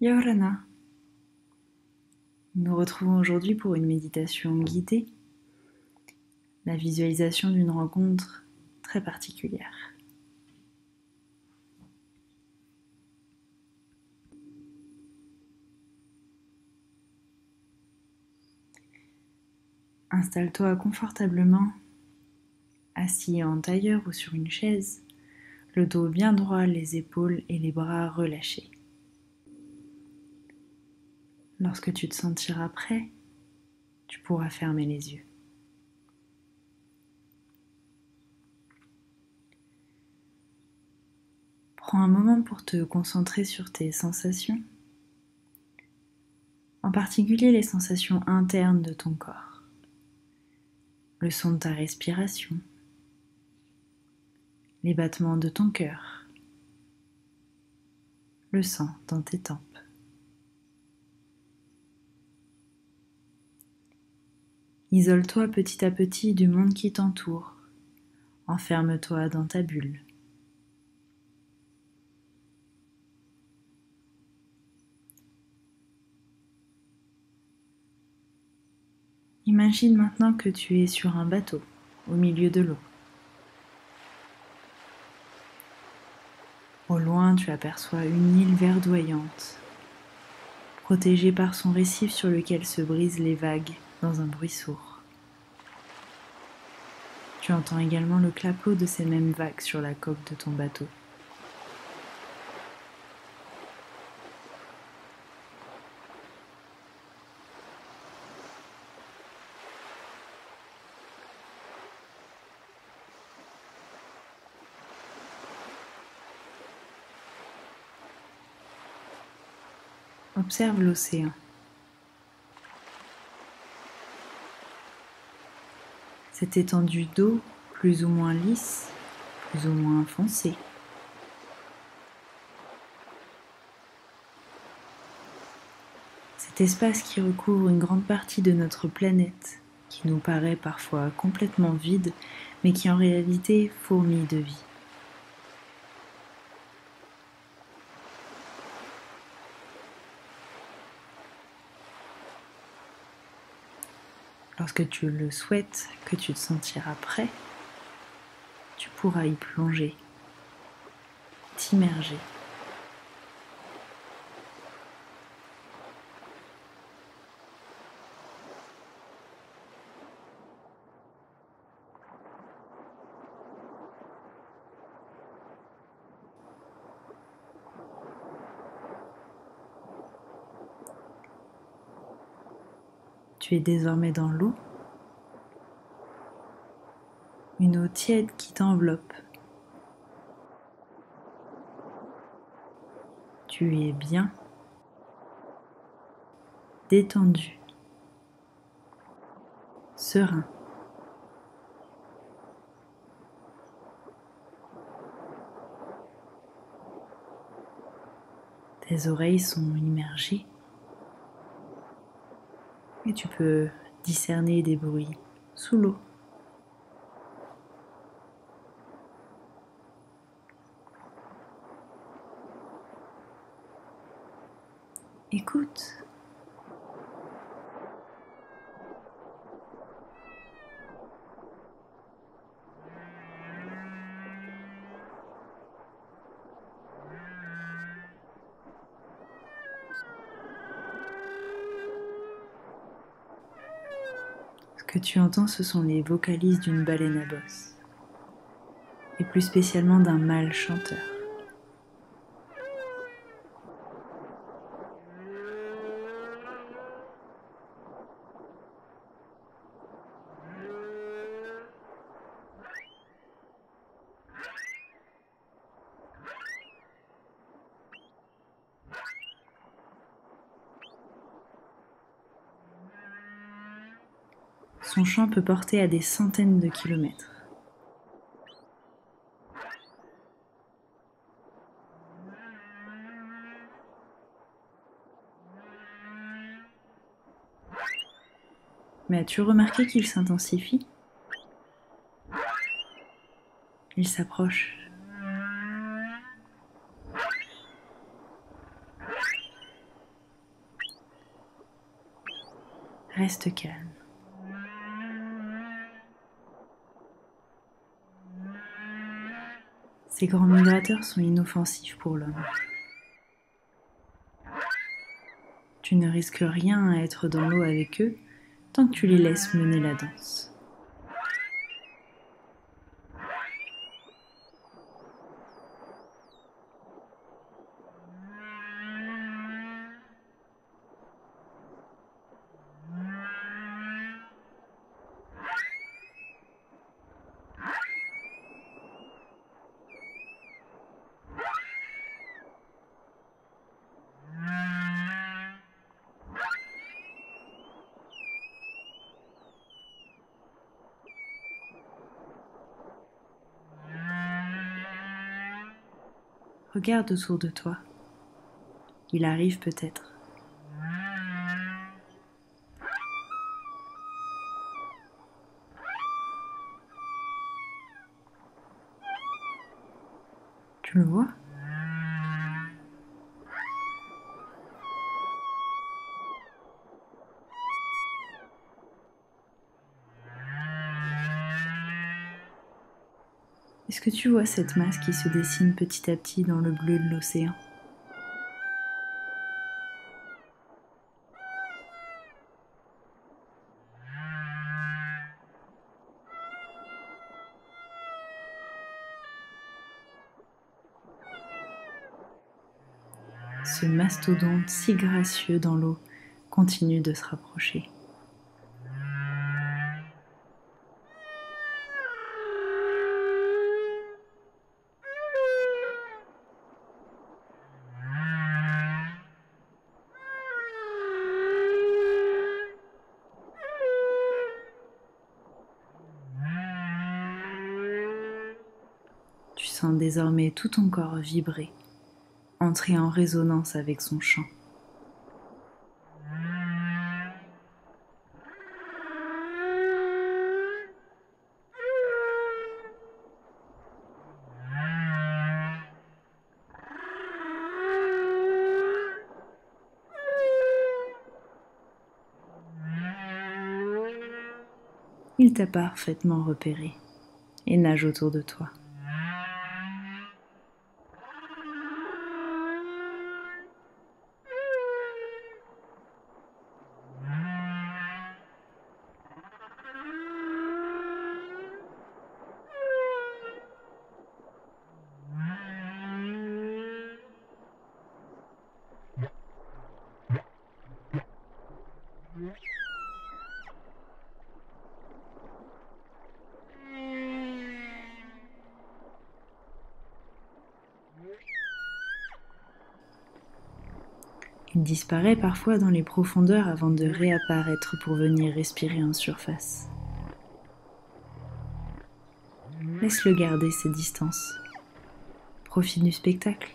Yorana. Nous nous retrouvons aujourd'hui pour une méditation guidée, la visualisation d'une rencontre très particulière. Installe-toi confortablement, assis en tailleur ou sur une chaise, le dos bien droit, les épaules et les bras relâchés. Lorsque tu te sentiras prêt, tu pourras fermer les yeux. Prends un moment pour te concentrer sur tes sensations, en particulier les sensations internes de ton corps, le son de ta respiration, les battements de ton cœur, le sang dans tes tempes. Isole-toi petit à petit du monde qui t'entoure. Enferme-toi dans ta bulle. Imagine maintenant que tu es sur un bateau, au milieu de l'eau. Au loin, tu aperçois une île verdoyante, protégée par son récif sur lequel se brisent les vagues dans un bruit sourd. Tu entends également le clapot de ces mêmes vagues sur la coque de ton bateau. Observe l'océan. Cette étendue d'eau, plus ou moins lisse, plus ou moins foncée. Cet espace qui recouvre une grande partie de notre planète, qui nous paraît parfois complètement vide, mais qui en réalité fourmille de vie. Lorsque tu le souhaites, que tu te sentiras prêt, tu pourras y plonger, t'immerger. Tu es désormais dans l'eau, une eau tiède qui t'enveloppe. Tu es bien, détendu, serein. Tes oreilles sont immergées et tu peux discerner des bruits sous l'eau. Écoute. Ce que tu entends, ce sont les vocalises d'une baleine à bosse, et plus spécialement d'un mâle chanteur. Son chant peut porter à des centaines de kilomètres. Mais as-tu remarqué qu'il s'intensifie? Il s'approche. Reste calme. Ces grands migrateurs sont inoffensifs pour l'homme. Tu ne risques rien à être dans l'eau avec eux tant que tu les laisses mener la danse. Regarde autour de toi. Il arrive peut-être. Tu le vois? Est-ce que tu vois cette masse qui se dessine petit à petit dans le bleu de l'océan? Ce mastodonte si gracieux dans l'eau continue de se rapprocher. Tu sens désormais tout ton corps vibrer, entrer en résonance avec son chant. Il t'a parfaitement repéré et nage autour de toi. Il disparaît parfois dans les profondeurs avant de réapparaître pour venir respirer en surface. Laisse-le garder ses distances. Profite du spectacle.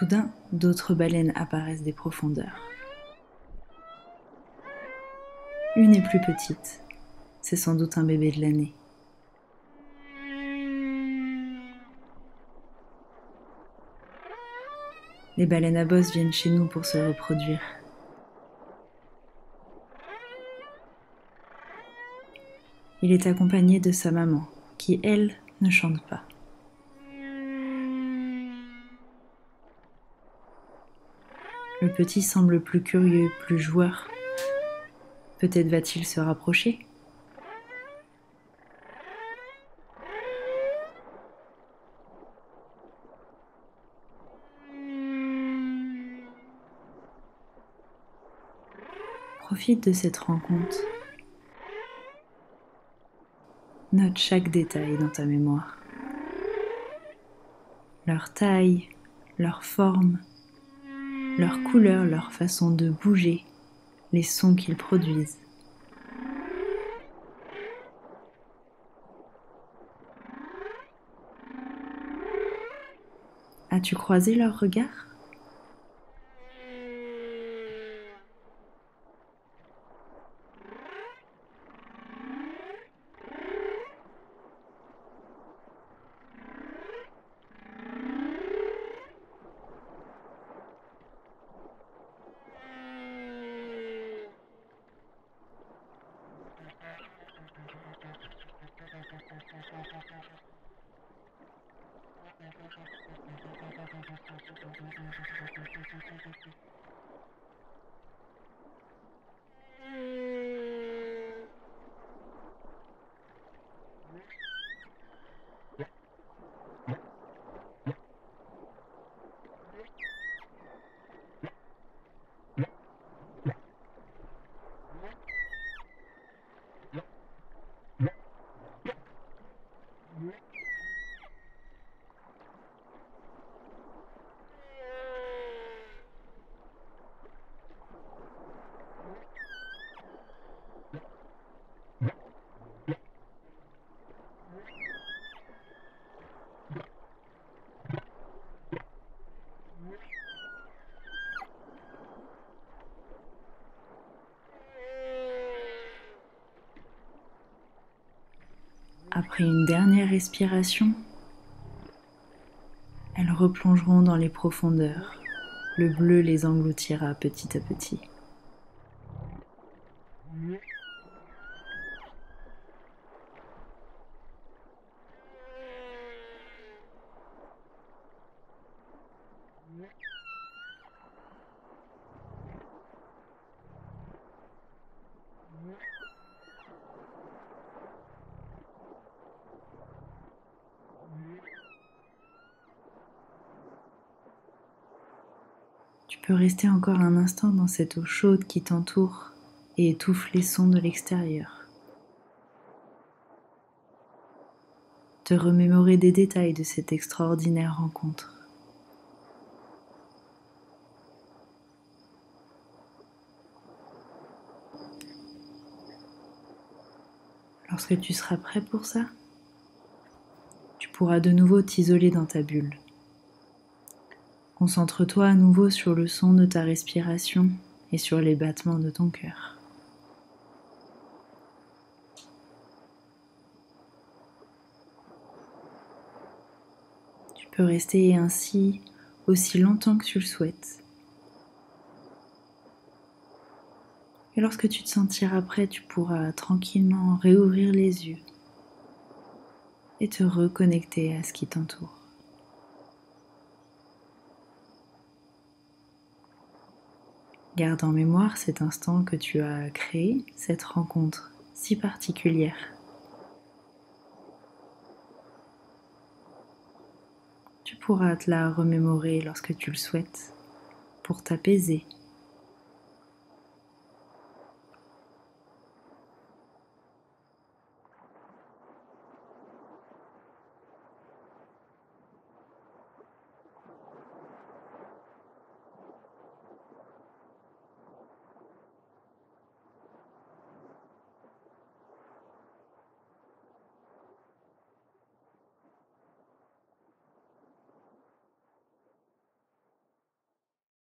Soudain, d'autres baleines apparaissent des profondeurs. Une est plus petite, c'est sans doute un bébé de l'année. Les baleines à bosse viennent chez nous pour se reproduire. Il est accompagné de sa maman, qui, elle, ne chante pas. Le petit semble plus curieux, plus joueur. Peut-être va-t-il se rapprocher ? Profite de cette rencontre. Note chaque détail dans ta mémoire. Leur taille, leur forme, leur couleur, leur façon de bouger, les sons qu'ils produisent. As-tu croisé leurs regards ? Après une dernière respiration, elles replongeront dans les profondeurs. Le bleu les engloutira petit à petit. Tu peux rester encore un instant dans cette eau chaude qui t'entoure et étouffe les sons de l'extérieur. Te remémorer des détails de cette extraordinaire rencontre. Lorsque tu seras prêt pour ça, tu pourras de nouveau t'isoler dans ta bulle. Concentre-toi à nouveau sur le son de ta respiration et sur les battements de ton cœur. Tu peux rester ainsi aussi longtemps que tu le souhaites. Et lorsque tu te sentiras prêt, tu pourras tranquillement réouvrir les yeux et te reconnecter à ce qui t'entoure. Garde en mémoire cet instant que tu as créé, cette rencontre si particulière. Tu pourras te la remémorer lorsque tu le souhaites pour t'apaiser